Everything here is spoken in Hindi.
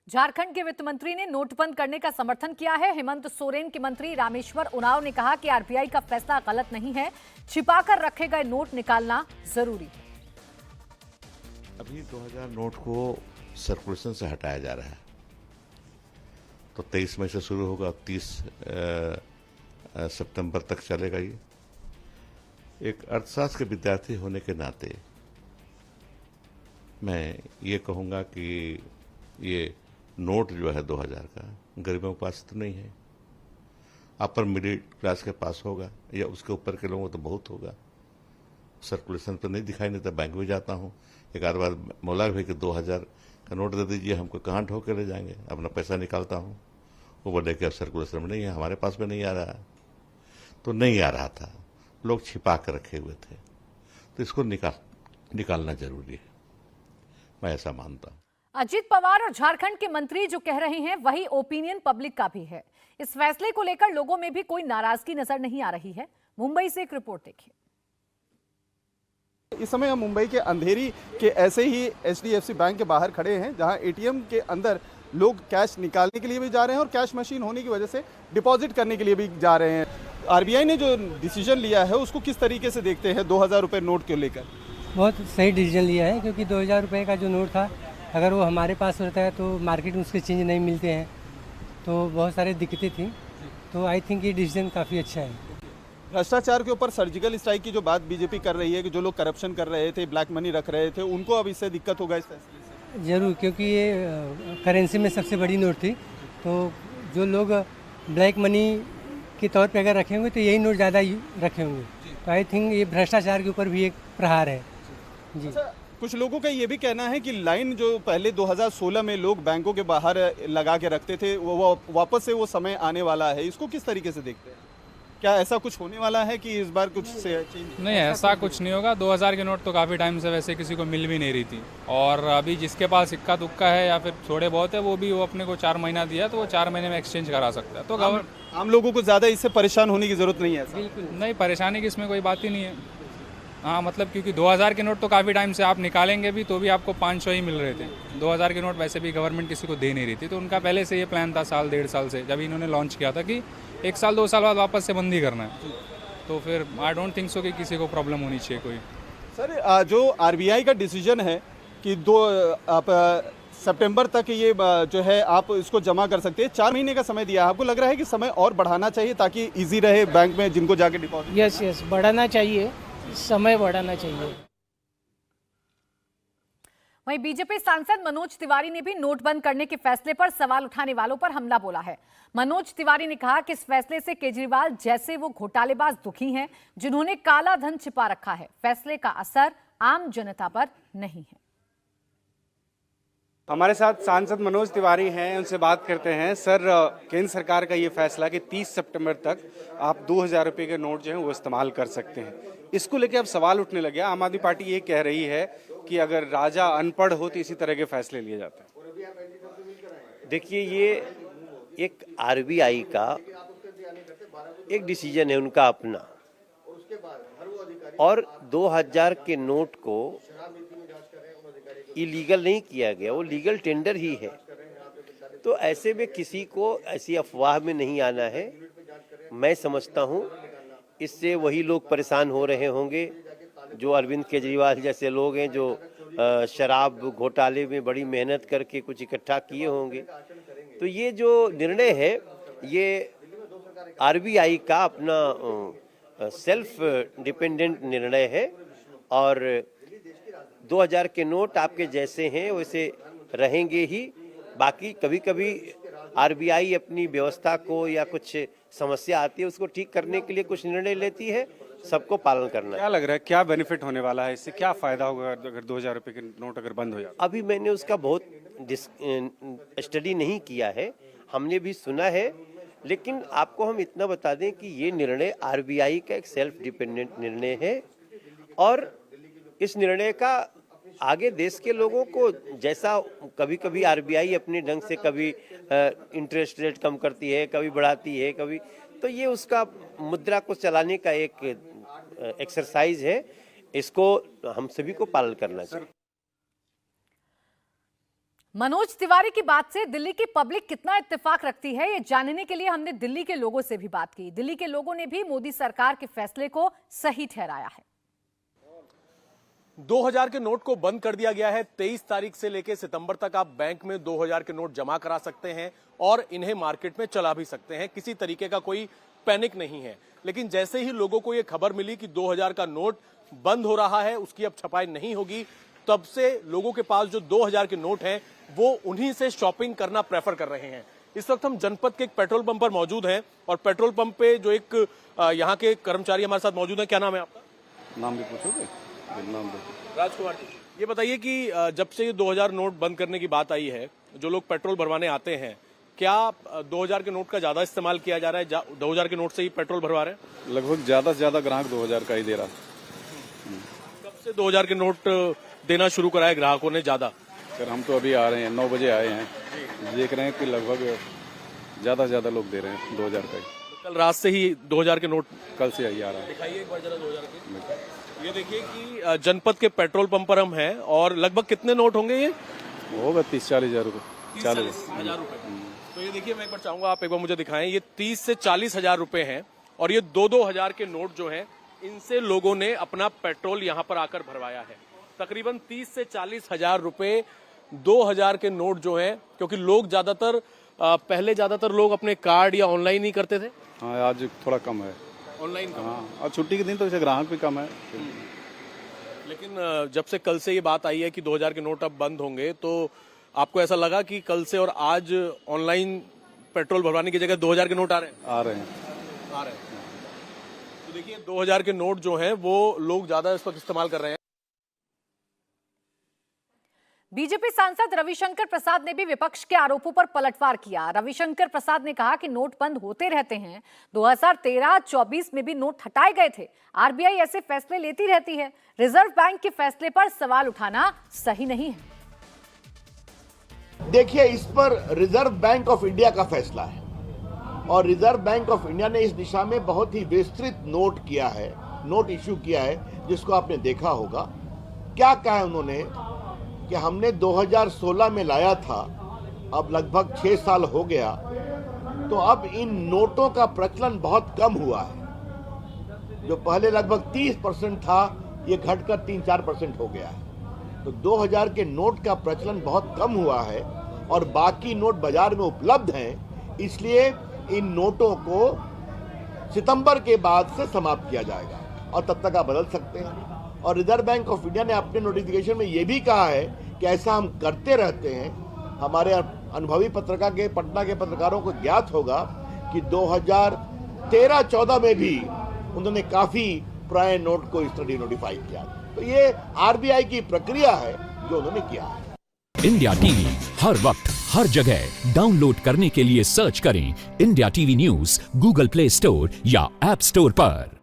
झारखंड के वित्त मंत्री ने नोट बंद करने का समर्थन किया है। हेमंत सोरेन के मंत्री रामेश्वर उरांव ने कहा कि आरबीआई का फैसला गलत नहीं है, छिपाकर रखे गए नोट निकालना जरूरी है। अभी 2000 नोट को सर्कुलेशन से हटाया जा रहा है, तो 23 मई से शुरू होगा, 30 सितंबर तक चलेगा। ये एक अर्थशास्त्र के विद्यार्थी होने के नाते मैं ये कहूँगा कि ये नोट जो है 2000 का गरीबों के पास तो नहीं है। अपर मिडिल क्लास के पास होगा या उसके ऊपर के लोगों को तो बहुत होगा। सर्कुलेशन तो नहीं दिखाई नहीं देता। बैंक में जाता हूँ, एक आध बार मौला भाई कि 2000 का नोट दे दीजिए, हमको कहाँ ठोक के ले जाएंगे। अपना पैसा निकालता हूँ, वो बोले कि अब सर्कुलेशन में नहीं है, हमारे पास में नहीं आ रहा। तो नहीं आ रहा था, लोग छिपा कर रखे हुए थे, तो इसको निकालना जरूरी है, मैं ऐसा मानता हूँ। अजीत पवार और झारखंड के मंत्री जो कह रहे हैं वही ओपिनियन पब्लिक का भी है। इस फैसले को लेकर लोगों में भी कोई नाराजगी नजर नहीं आ रही है। मुंबई से एक रिपोर्ट देखिए। इस समय हम मुंबई के अंधेरी के ऐसे ही एचडीएफसी बैंक के बाहर खड़े हैं, जहां एटीएम के अंदर लोग कैश निकालने के लिए भी जा रहे हैं और कैश मशीन होने की वजह से डिपॉजिट करने के लिए भी जा रहे हैं। आरबीआई ने जो डिसीजन लिया है उसको किस तरीके से देखते हैं 2000 रुपये नोट को लेकर? बहुत सही डिसीजन लिया है, क्योंकि 2000 रुपये का जो नोट था, अगर वो हमारे पास रहता है तो मार्केट में उसके चेंज नहीं मिलते हैं, तो बहुत सारी दिक्कतें थी। तो आई थिंक ये डिसीजन काफ़ी अच्छा है। भ्रष्टाचार के ऊपर सर्जिकल स्ट्राइक की जो बात बीजेपी कर रही है कि जो लोग करप्शन कर रहे थे, ब्लैक मनी रख रहे थे, उनको अब इससे दिक्कत होगा इस फैसले से? ज़रूर, क्योंकि ये करेंसी में सबसे बड़ी नोट थी, तो जो लोग ब्लैक मनी के तौर पे अगर रखे होंगे तो यही नोट ज़्यादा रखे होंगे। तो आई थिंक ये भ्रष्टाचार के ऊपर भी एक प्रहार है जी। अच्छा, कुछ लोगों का ये भी कहना है कि लाइन जो पहले 2016 में लोग बैंकों के बाहर लगा के रखते थे, वो वापस से वो समय आने वाला है। इसको किस तरीके से देखते हैं? क्या ऐसा कुछ होने वाला है कि इस बार कुछ से चेंज? नहीं, ऐसा कुछ नहीं होगा। 2000 के नोट तो काफ़ी टाइम से वैसे किसी को मिल भी नहीं रही थी, और अभी जिसके पास इक्का दुक्का है या फिर थोड़े बहुत है, वो भी वो अपने को 4 महीना दिया, तो वो 4 महीने में एक्सचेंज करा सकता है। तो आम लोगों को ज़्यादा इससे परेशान होने की ज़रूरत नहीं है? बिल्कुल नहीं, परेशानी की इसमें कोई बात ही नहीं है। हाँ, मतलब क्योंकि 2000 के नोट तो काफ़ी टाइम से आप निकालेंगे भी तो भी आपको 500 ही मिल रहे थे। 2000 के नोट वैसे भी गवर्नमेंट किसी को दे नहीं रही थी, तो उनका पहले से ये प्लान था, साल 1.5 साल से, जब इन्होंने लॉन्च किया था कि 1 साल 2 साल बाद वापस से बंदी करना है। तो फिर आई डोंट थिंक सो कि किसी को प्रॉब्लम होनी चाहिए कोई। सर, जो आरबीआई का डिसीजन है कि सितंबर तक ये जो है आप इसको जमा कर सकते हैं, 4 महीने का समय दिया है, आपको लग रहा है कि समय और बढ़ाना चाहिए ताकि इजी रहे बैंक में जिनको जाके डिपॉजिट? यस, बढ़ाना चाहिए, समय बढ़ाना चाहिए। वहीं बीजेपी सांसद मनोज तिवारी ने भी नोट बंद करने के फैसले पर सवाल उठाने वालों पर हमला बोला है। मनोज तिवारी ने कहा कि इस फैसले से केजरीवाल जैसे वो घोटालेबाज दुखी हैं जिन्होंने काला धन छिपा रखा है। फैसले का असर आम जनता पर नहीं है। हमारे साथ सांसद मनोज तिवारी हैं, उनसे बात करते हैं। सर, केंद्र सरकार का ये फैसला कि 30 सितंबर तक आप 2000 रुपये के नोट जो हैं वो इस्तेमाल कर सकते हैं, इसको लेके अब सवाल उठने लगे। आम आदमी पार्टी ये कह रही है कि अगर राजा अनपढ़ हो तो इसी तरह के फैसले लिए जाते हैं। देखिए, ये एक आरबीआई का एक डिसीजन है उनका अपना, और 2000 के नोट को इलीगल नहीं किया गया, वो लीगल टेंडर ही है। तो ऐसे में किसी को ऐसी अफवाह में नहीं आना है। मैं समझता हूँ इससे वही लोग परेशान हो रहे होंगे जो अरविंद केजरीवाल जैसे लोग हैं, जो शराब घोटाले में बड़ी मेहनत करके कुछ इकट्ठा किए होंगे। तो ये जो निर्णय है ये आरबीआई का अपना सेल्फ डिपेंडेंट निर्णय है, और 2000 के नोट आपके जैसे हैं वैसे रहेंगे ही। बाकी कभी कभी आरबीआई अपनी व्यवस्था को या कुछ समस्या आती है उसको ठीक करने के लिए कुछ निर्णय लेती है, सबको पालन करना। क्या लग रहा है, क्या बेनिफिट होने वाला है इससे? क्या फायदा होगा अगर 2000 रुपये के नोट अगर बंद हो जाए? अभी मैंने उसका बहुत स्टडी नहीं किया है, हमने भी सुना है, लेकिन आपको हम इतना बता दें कि ये निर्णय आरबीआई का एक सेल्फ डिपेंडेंट निर्णय है, और इस निर्णय का आगे देश के लोगों को, जैसा कभी कभी आरबीआई अपने ढंग से कभी इंटरेस्ट रेट कम करती है, कभी बढ़ाती है, कभी, तो ये उसका मुद्रा को चलाने का एक एक्सरसाइज है, इसको हम सभी को पालन करना चाहिए। मनोज तिवारी की बात से दिल्ली की पब्लिक कितना इत्तेफाक रखती है, ये जानने के लिए हमने दिल्ली के लोगों से भी बात की। दिल्ली के लोगों ने भी मोदी सरकार के फैसले को सही ठहराया है। 2000 के नोट को बंद कर दिया गया है। 23 तारीख से लेकर सितंबर तक आप बैंक में 2000 के नोट जमा करा सकते हैं और इन्हें मार्केट में चला भी सकते हैं। किसी तरीके का कोई पैनिक नहीं है। लेकिन जैसे ही लोगों को यह खबर मिली कि 2000 का नोट बंद हो रहा है, उसकी अब छपाई नहीं होगी, तब से लोगों के पास जो 2000 के नोट हैं वो उन्हीं से शॉपिंग करना प्रेफर कर रहे हैं। इस वक्त हम जनपद के एक पेट्रोल पंप पर मौजूद हैं और पेट्रोल पंप पे जो एक यहाँ के कर्मचारी हमारे साथ मौजूद हैं। क्या नाम है आपका? नाम भी पूछोगे? नाम राजकुमार जी, ये बताइए कि जब से ये 2000 नोट बंद करने की बात आई है, जो लोग पेट्रोल भरवाने आते हैं, क्या 2000 के नोट का ज्यादा इस्तेमाल किया जा रहा है? 2000 के नोट से ही पेट्रोल भरवा रहे हैं? लगभग ज्यादा से ज्यादा ग्राहक 2000 का ही दे रहा। कब से 2000 के नोट देना शुरू करा है ग्राहकों ने ज्यादा? सर हम तो अभी आ रहे हैं, 9 बजे आए हैं, देख रहे हैं कि लगभग ज्यादा से ज्यादा लोग दे रहे हैं 2000 का ही। कल रात से ही 2000 के नोट कल से ही आ रहा है। दिखाइए एक बार जरा 2000 के। ये देखिए कि जनपद के पेट्रोल पंप पर हम हैं और लगभग कितने नोट होंगे ये? होगा 30-40 हजार रुपये। 40,000 रुपए। तो ये देखिए, मैं एक बार चाहूंगा आप एक बार मुझे दिखाएं। ये 30 से 40 हजार रुपए हैं और ये 2-2 हजार के नोट जो हैं, इनसे लोगों ने अपना पेट्रोल यहाँ पर आकर भरवाया है। तकरीबन 30 से 40 हजार रुपए 2000 के नोट जो हैं, क्योंकि लोग ज्यादातर पहले ज्यादातर लोग अपने कार्ड या ऑनलाइन ही करते थे। हाँ, आज थोड़ा कम है ऑनलाइन। हाँ, और छुट्टी के दिन तो इसे ग्राहक भी कम है। लेकिन जब से कल से ये बात आई है कि 2000 के नोट अब बंद होंगे, तो आपको ऐसा लगा कि कल से और आज ऑनलाइन पेट्रोल भरवाने की जगह 2000 के नोट आ रहे हैं? आ रहे हैं। तो देखिए, 2000 के नोट जो हैं वो लोग ज्यादा इस वक्त इस्तेमाल कर रहे हैं। बीजेपी सांसद रविशंकर प्रसाद ने भी विपक्ष के आरोपों पर पलटवार किया। रविशंकर प्रसाद ने कहा कि नोट बंद होते रहते हैं। 2013-24 में भी नोट हटाए गए थे। आरबीआई ऐसे फैसले लेती रहती है। रिजर्व बैंक के फैसले पर सवाल उठाना सही नहीं है। देखिए, इस पर रिजर्व बैंक ऑफ इंडिया का फैसला है और रिजर्व बैंक ऑफ इंडिया ने इस दिशा में बहुत ही विस्तृत नोट इश्यू किया है, जिसको आपने देखा होगा। क्या कहा है उन्होंने कि हमने 2016 में लाया था, अब लगभग 6 साल हो गया, तो अब इन नोटों का प्रचलन बहुत कम हुआ है। जो पहले लगभग 30% था, ये घटकर 3-4% हो गया है। तो 2000 के नोट का प्रचलन बहुत कम हुआ है और बाकी नोट बाजार में उपलब्ध हैं, इसलिए इन नोटों को सितंबर के बाद से समाप्त किया जाएगा और तब तक आप बदल सकते हैं। और रिजर्व बैंक ऑफ इंडिया ने अपने नोटिफिकेशन में यह भी कहा है कि ऐसा हम करते रहते हैं। हमारे अनुभवी पत्रकार के पटना के पत्रकारों को ज्ञात होगा कि 2013-14 में भी उन्होंने काफी पुराने नोट को इस तरह नोटिफाई किया। तो ये आरबीआई की प्रक्रिया है जो उन्होंने किया है। इंडिया टीवी हर वक्त हर जगह डाउनलोड करने के लिए सर्च करें India TV news Google play store या ऐप स्टोर पर।